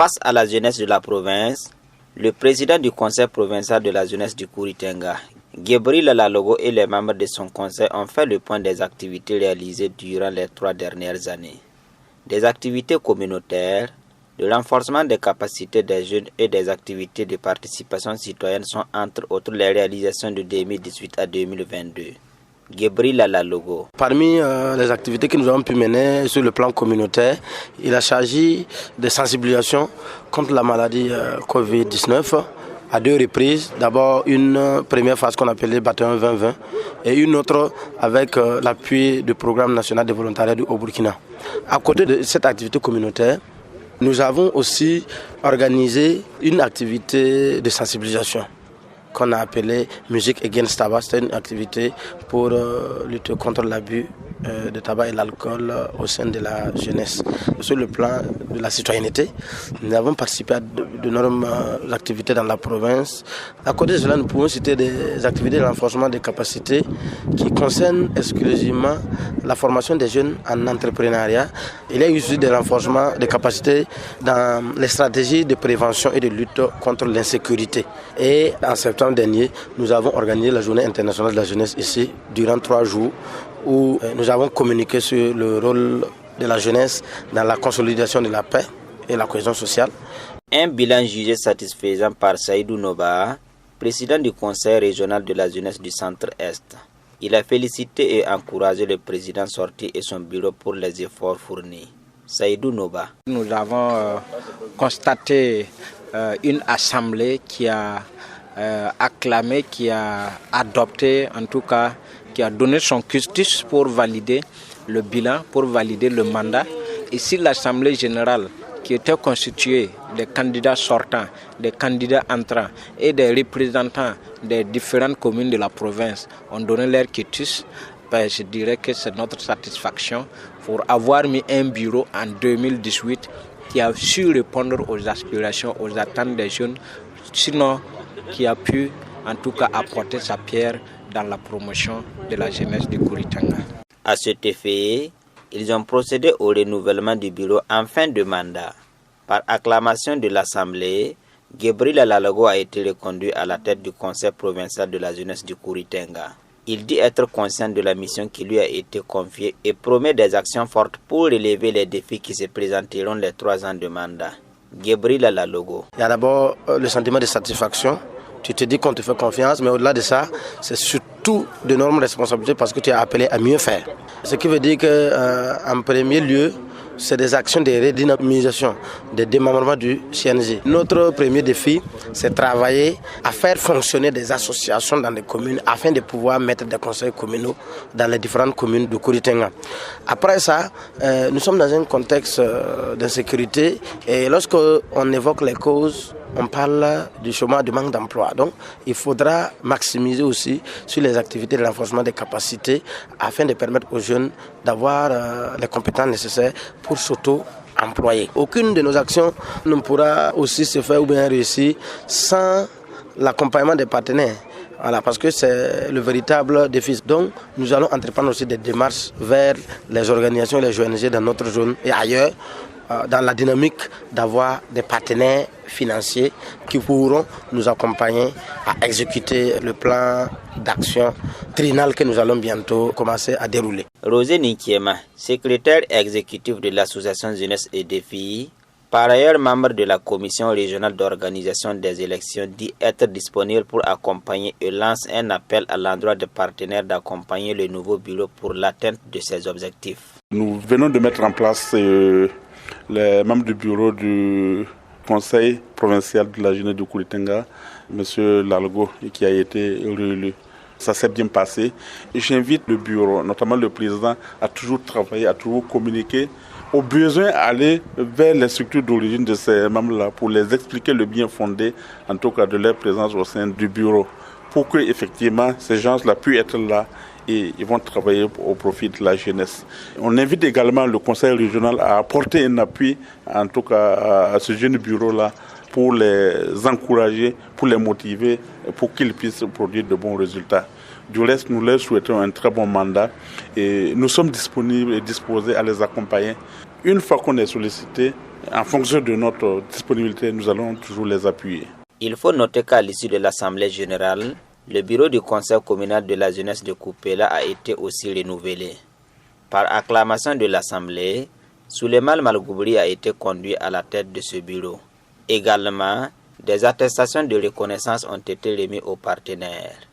Face à la jeunesse de la province, le président du conseil provincial de la jeunesse du Kouri-Tenga, Gebril Lalogo, et les membres de son conseil ont fait le point des activités réalisées durant les 3 dernières années. Des activités communautaires, le renforcement des capacités des jeunes et des activités de participation citoyenne sont entre autres les réalisations de 2018 à 2022. Gebril Lalogo. Parmi les activités que nous avons pu mener sur le plan communautaire, il a s'agit de sensibilisation contre la maladie Covid-19 à 2 reprises. D'abord une première phase qu'on appelait Bataillon 2020 et une autre avec l'appui du programme national de volontariat au Burkina. À côté de cette activité communautaire, nous avons aussi organisé une activité de sensibilisation qu'on a appelée Music Against Tabac. C'était une activité pour lutter contre l'abus de tabac et l'alcool au sein de la jeunesse. Sur le plan de la citoyenneté, nous avons participé à d'énormes activités dans la province. À côté de cela, nous pouvons citer des activités de renforcement des capacités qui concernent exclusivement la formation des jeunes en entrepreneuriat. Il y a eu aussi des renforcements des capacités dans les stratégies de prévention et de lutte contre l'insécurité. Et en septembre dernier, nous avons organisé la Journée internationale de la jeunesse ici durant 3 jours où nous avons communiqué sur le rôle de la jeunesse dans la consolidation de la paix et la cohésion sociale. Un bilan jugé satisfaisant par Saïdou Noba, président du conseil régional de la jeunesse du Centre-Est. Il a félicité et encouragé le président sorti et son bureau pour les efforts fournis. Saïdou Noba. Nous avons constaté une assemblée qui a acclamé, qui a adopté, en tout cas, qui a donné son cutis pour valider le bilan, pour valider le mandat. Ici, l'Assemblée générale, qui était constituée des candidats sortants, des candidats entrants et des représentants des différentes communes de la province, ont donné leur quitus. Je dirais que c'est notre satisfaction pour avoir mis un bureau en 2018 qui a su répondre aux aspirations, aux attentes des jeunes, sinon qui a pu en tout cas apporter sa pierre dans la promotion de la jeunesse du Kouri-Tenga. À cet effet, ils ont procédé au renouvellement du bureau en fin de mandat. Par acclamation de l'Assemblée, Gebril Lalogo a été reconduit à la tête du conseil provincial de la jeunesse du Kouri-Tenga. Il dit être conscient de la mission qui lui a été confiée et promet des actions fortes pour relever les défis qui se présenteront les 3 ans de mandat. Gebril Lalogo. Il y a d'abord le sentiment de satisfaction. Tu te dis qu'on te fait confiance, mais au-delà de ça, c'est surtout d'énormes responsabilités parce que tu es appelé à mieux faire. Ce qui veut dire qu'en premier lieu, c'est des actions de redynamisation, de démembrement du CNG. Notre premier défi, c'est travailler à faire fonctionner des associations dans les communes afin de pouvoir mettre des conseils communaux dans les différentes communes du Kouri-Tenga. Après ça, nous sommes dans un contexte d'insécurité et lorsqu'on évoque les causes, on parle du chômage, du manque d'emploi. Donc, il faudra maximiser aussi sur les activités de renforcement des capacités afin de permettre aux jeunes d'avoir les compétences nécessaires pour s'auto-employer. Aucune de nos actions ne pourra aussi se faire ou bien réussir sans l'accompagnement des partenaires. Voilà, parce que c'est le véritable défi. Donc, nous allons entreprendre aussi des démarches vers les organisations et les ONG dans notre zone et ailleurs, dans la dynamique d'avoir des partenaires financiers qui pourront nous accompagner à exécuter le plan d'action trinal que nous allons bientôt commencer à dérouler. Rosé Ninkiema, secrétaire exécutif de l'association Jeunesse et Défis, par ailleurs membre de la commission régionale d'organisation des élections, dit être disponible pour accompagner et lance un appel à l'endroit des partenaires d'accompagner le nouveau bureau pour l'atteinte de ses objectifs. Nous venons de mettre en place les membres du bureau du conseil provincial de la jeunesse du Kouri-Tenga, M. Lalogo, qui a été réélu. Ça s'est bien passé. J'invite le bureau, notamment le président, à toujours travailler, à toujours communiquer, au besoin aller vers les structures d'origine de ces membres-là pour les expliquer le bien fondé, en tout cas de leur présence au sein du bureau, pour que effectivement ces gens-là puissent être là et ils vont travailler au profit de la jeunesse. On invite également le conseil régional à apporter un appui, en tout cas à ce jeune bureau-là, pour les encourager, pour les motiver, pour qu'ils puissent produire de bons résultats. Du reste, nous leur souhaitons un très bon mandat et nous sommes disponibles et disposés à les accompagner. Une fois qu'on est sollicité, En fonction de notre disponibilité, nous allons toujours les appuyer. Il faut noter qu'à l'issue de l'Assemblée générale, le bureau du Conseil communal de la jeunesse de Kupéla a été aussi renouvelé. Par acclamation de l'Assemblée, Souleymane Malgoubri a été conduit à la tête de ce bureau. Également, des attestations de reconnaissance ont été remises aux partenaires.